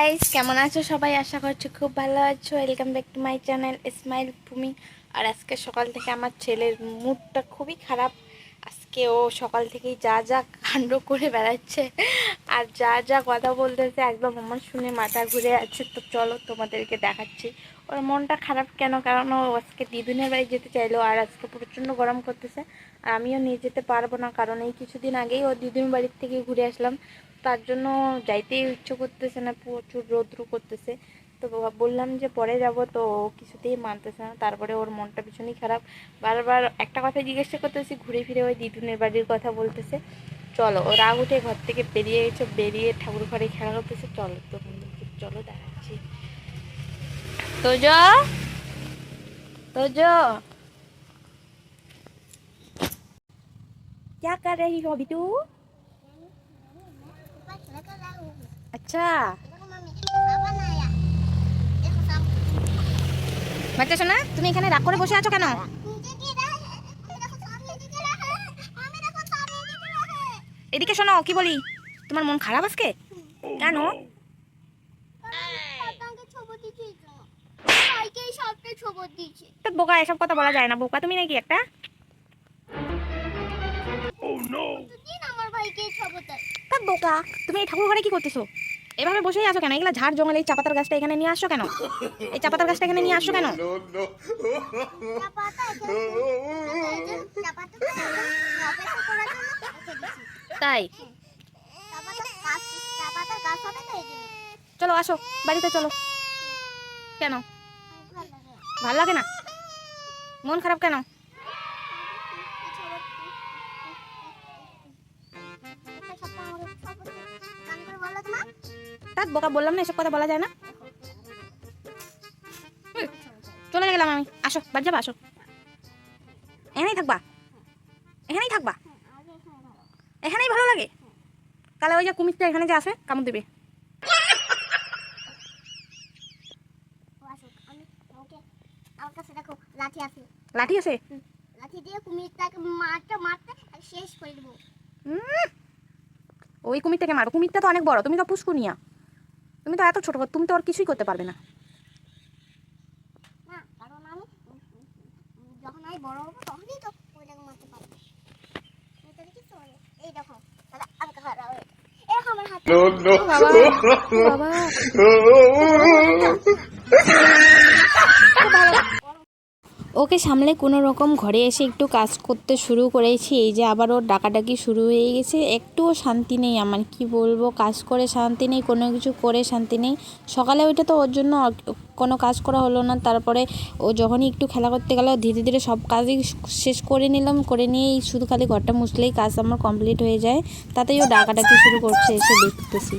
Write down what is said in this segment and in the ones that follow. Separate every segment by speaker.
Speaker 1: Guys, কেমন আছো সবাই? আশা করছি খুব ভালো আছো। Welcome back to my channel smile ভূমি। আর আজকে সকাল থেকে আমার ছেলের মুডটা খুবই খারাপ। আজকে ও সকাল থেকেই যা যা কাণ্ড করে বেড়াচ্ছে আর যা যা কথা বলতেছে একদম আমার শুনে মাথা ঘুরে আছে। তো চলো তোমাদেরকে দেখাচ্ছি ওর মনটা খারাপ কেন। কারণ ও আজকে দিদুনের বাড়ি যেতে চাইলো আর আজকে প্রচণ্ড গরম করতেছে আর আমিও নিয়ে যেতে পারবো না, কারণ এই কিছুদিন আগেই ও দিদুনের বাড়ির থেকে ঘুরে আসলাম। তার জন্য যাইতেই ইচ্ছে করতেছে না, প্রচুর রৌদ্র করতেছে। তো বললাম যে পরে যাব, তো কিছুতেই মানতেছে না। তারপরে ওর মনটা ভীষণই খারাপ, বারবার একটা কথা জিজ্ঞাসা করতেছি, ঘুরে ফিরে ওই দিদুনের বাড়ির কথা বলতেছে। চলো, ও রাগ উঠে ঘর থেকে বেরিয়ে গেছে, বেরিয়ে ঠাকুর ঘরে খেলা করতেছে। চলো তো চলো দেখাচ্ছি। তোজো, তোজো, क्या कर रही हो अभी तू? अच्छा, বাচ্চা শোনা, তুমি এখানে রাগ করে বসে আছো কেন? এদিকে শোনো, কি বলি, তোমার মন খারাপ আজকে কেন? তো বোকা, এসব কথা বলা যায় না। বোকা তুমি নাকি একটা? বোকা, তুমি এই ঠাকুর ঘরে কি করতেছো? এভাবে বসেই আছো কেন? এগুলা ঝাড় জঙ্গল, এই চাপাতার গাছটা এখানে নিয়ে আসছো কেন? এই চাপাতার গাছটা এখানে নিয়ে আসছো কেন? তাই? চলো আসো, বাড়িতে চলো। কেন ভাল লাগে না? মন খারাপ কেন? তার বোকা, বললাম না এসব কথা বলা যায় না। চলে গেলাম আমি। আসো, বাড়ি যাবা? আসো, এখানেই থাকবা? এখানেই থাকবা? এখানেই ভালো লাগে? তাহলে ওই যে কুমিরটা এখানে যে আছে, কামড় দেবে। লাঠি আছে? লাঠি দিয়ে কুমিরটাকে মারতে মারতে শেষ করে দেবো। ওই কুমিরটাকে মারো? কুমিরটা তো অনেক বড়, তুমি তো পুষ্কুনিয়া, তুমি তো এত ছোট, তুমি তো আর কিছুই করতে পারবে না। কারণ আমি যখন আমি বড় হবো তখনই তো ওইটাকে মারতে পারবো। এই দেখো, বাবা ওকে সামলে কোনো রকম ঘরে এসে একটু কাজ করতে শুরু করেছি। এই যে আবার ওর ডাকাডাকি শুরু হয়ে গেছে। একটুও শান্তি নেই আমার, কি বলবো, কাজ করে শান্তি নেই, কোনো কিছু করে শান্তি নেই। সকালে ওইটা তো ওর জন্য কোনো কাজ করা হলো না। তারপরে ও যখনই একটু খেলা করতে গেল, ধীরে ধীরে সব কাজই শেষ করে নিলাম। করে নিয়েই শুধু খালি ঘরটা মুছলেই কাজ আমার কমপ্লিট হয়ে যায়। তাতেই ও ডাকাডাকি শুরু করছে, এসে দেখতেছি।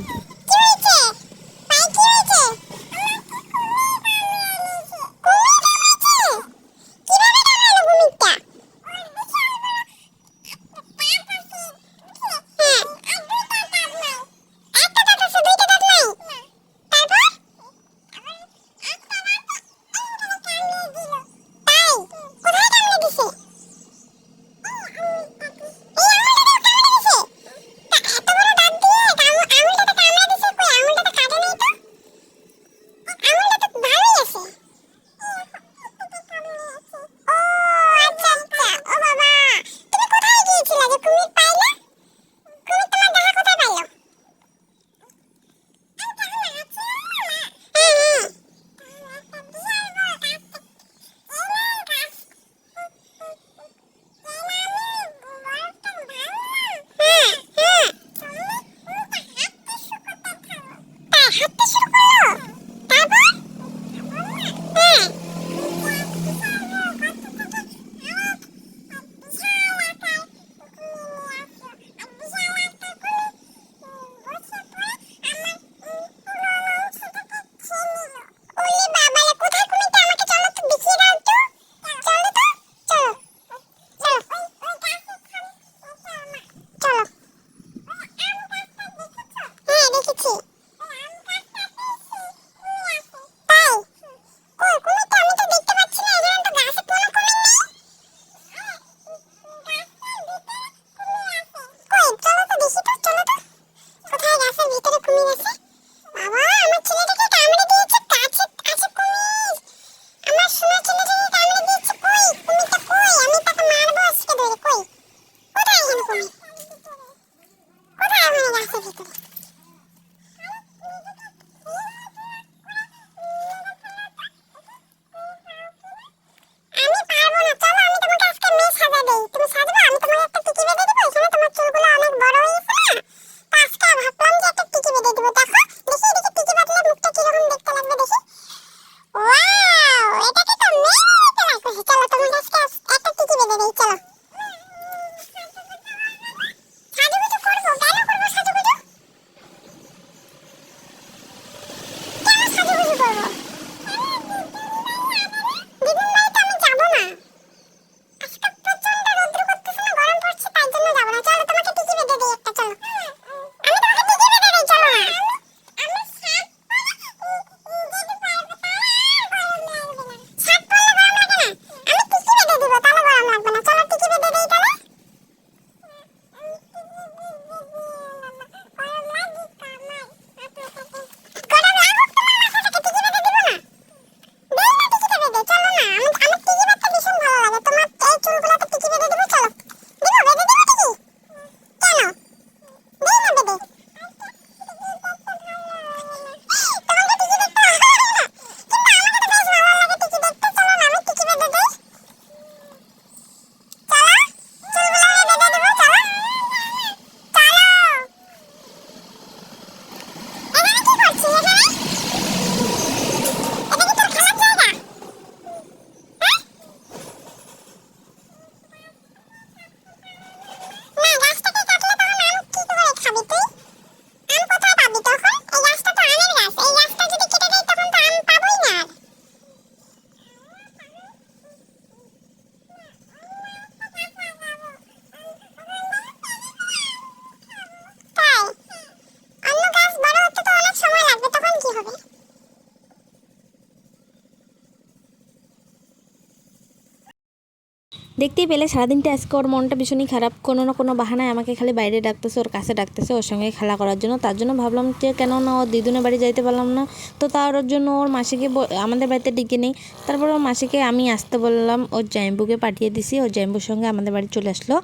Speaker 1: দেখতেই পেলে সারাদিনটা আজকে ওর মনটা ভীষণই খারাপ, কোনো না কোনো বাহানায় আমাকে খালি বাইরে ডাকতেছে, ওর কাছে ডাকতেছে ওর সঙ্গে খেলা করার জন্য। তার জন্য ভাবলাম যে কেন না ওর দিদুনের বাড়ি যাইতে পারলাম না, তো তার জন্য ওর মাসিকে আমাদের বাড়িতে ডেকে নেই। তারপর ওর মাসিকে আমি আসতে বললাম, ওর জাইম্বুকে পাঠিয়ে দিছি, ওর জাইম্বুর সঙ্গে আমাদের বাড়ি চলে আসলো।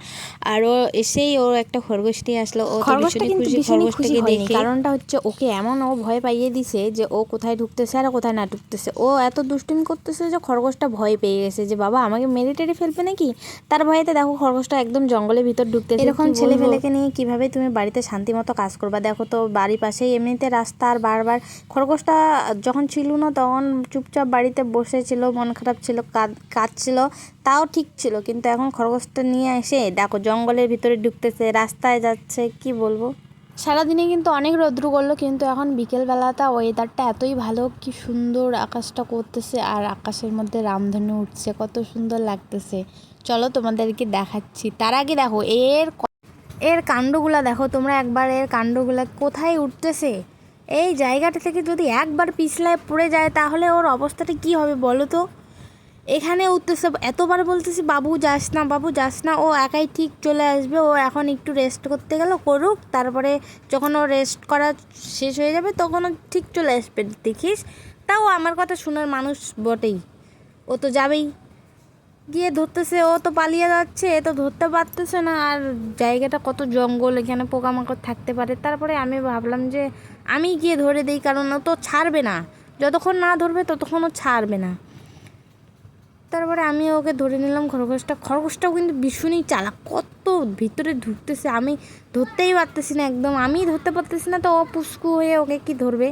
Speaker 1: আর ও এসেই ওর একটা খরগোশ নিয়ে আসলো। ও খরগোশটা কিন্তু ভীষণই খুশি হয়নি, কারণটা হচ্ছে ওকে এমন ও ভয় পাইয়ে দিছে যে ও কোথায় ঢুকতেছে আর কোথায় না ঢুকতেছে। ও এত দুষ্টুমি করতেছে যে খরগোশটা ভয় পেয়ে গেছে যে বাবা আমাকে মেরে টেরে ফেলবে নাকি। তার ভয়েতে দেখো খরগোশটা একদম জঙ্গলের ভিতর ঢুকতেছে। এরকম ছেলে ফেলেকে নিয়ে কিভাবে তুমি বাড়িতে শান্তি মতো কাজ করবা? দেখো তো বাড়ির পাশেই এমনিতে রাস্তা, আর বারবার খরগোশটা যখন ছিল না তখন চুপচাপ বাড়িতে বসেছিল, মন খারাপ ছিল, কাঁদছিল, তাও ঠিক ছিল। কিন্তু এখন খরগোশটা নিয়ে এসে দেখো জঙ্গলের ভিতরে ঢুকতেছে, রাস্তায় যাচ্ছে, কি বলবো। সারাদিনে কিন্তু অনেক রৌদ্র করলো, কিন্তু এখন বিকেলবেলাটা ওয়েদারটা এতই ভালো, কি সুন্দর আকাশটা করতেছে, আর আকাশের মধ্যে রামধনু উঠছে, কত সুন্দর লাগতেছে। চলো তোমাদেরকে দেখাচ্ছি। তার আগে দেখো এর কাণ্ডগুলা দেখো তোমরা একবার, এর কাণ্ডগুলা কোথায় উঠতেছে। এই জায়গাটা থেকে যদি একবার পিছলায় পড়ে যায় তাহলে ওর অবস্থাটা কি হবে বলো তো। এখানে উঠতেছে, এতবার বলতেছি বাবু যাস না, বাবু যাস না, ও একাই ঠিক চলে আসবে। ও এখন একটু রেস্ট করতে গেল, করুক, তারপরে যখন ও রেস্ট করা শেষ হয়ে যাবে তখন ও ঠিক চলে আসবে, দেখিস। তাও আমার কথা শোনার মানুষ বটেই, ও তো যাবেই। গিয়ে ধরতেছে, ও তো পালিয়ে যাচ্ছে, এ তো ধরতে পারতেছে না। আর জায়গাটা কত জঙ্গল, এখানে পোকামাকড় থাকতে পারে। তারপরে আমি ভাবলাম যে আমি গিয়ে ধরে দিই, কারণ ও তো ছাড়বে না, যতক্ষণ না ধরবে ততক্ষণ ও ছাড়বে না। তারপরে আমি ওকে ধরে নিলাম খরগোশটাও কিন্তু ভীষণই চালাক, কত ভিতরে ঢুকতেছে, আমি ধরতেই পারতেছি না, একদম আমি ধরতে পারতেছি না, তো ও পুস্কু হয়ে ওকে কি ধরবে।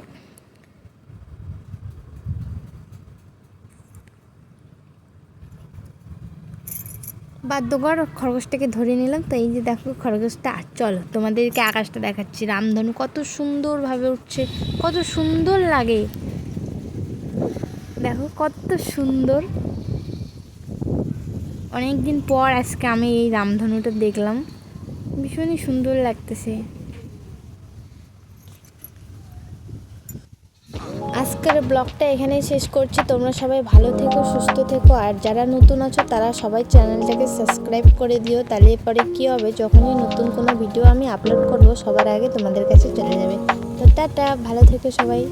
Speaker 1: বাধ্যকর খরগোশটাকে ধরে নিলাম। তো এই যে দেখো খরগোশটা, চলো তোমাদেরকে আকাশটা দেখাচ্ছি, রামধনু কত সুন্দরভাবে উঠছে, কত সুন্দর লাগে, দেখো কত সুন্দর। অনেক দিন পর আজকে আমি এই রামধনুটা দেখলাম, ভীষণই সুন্দর লাগতেছে। আজকের ব্লগটা এখানেই শেষ করছি। তোমরা সবাই ভালো থেকো, সুস্থ থেকো, আর যারা নতুন আছো তারা সবাই চ্যানেলটাকে সাবস্ক্রাইব করে দিও। তাহলে পরে কী হবে, যখনই নতুন কোনো ভিডিও আমি আপলোড করব সবার আগে তোমাদের কাছে চলে যাবে। তো টাটা, ভালো থেকো সবাই।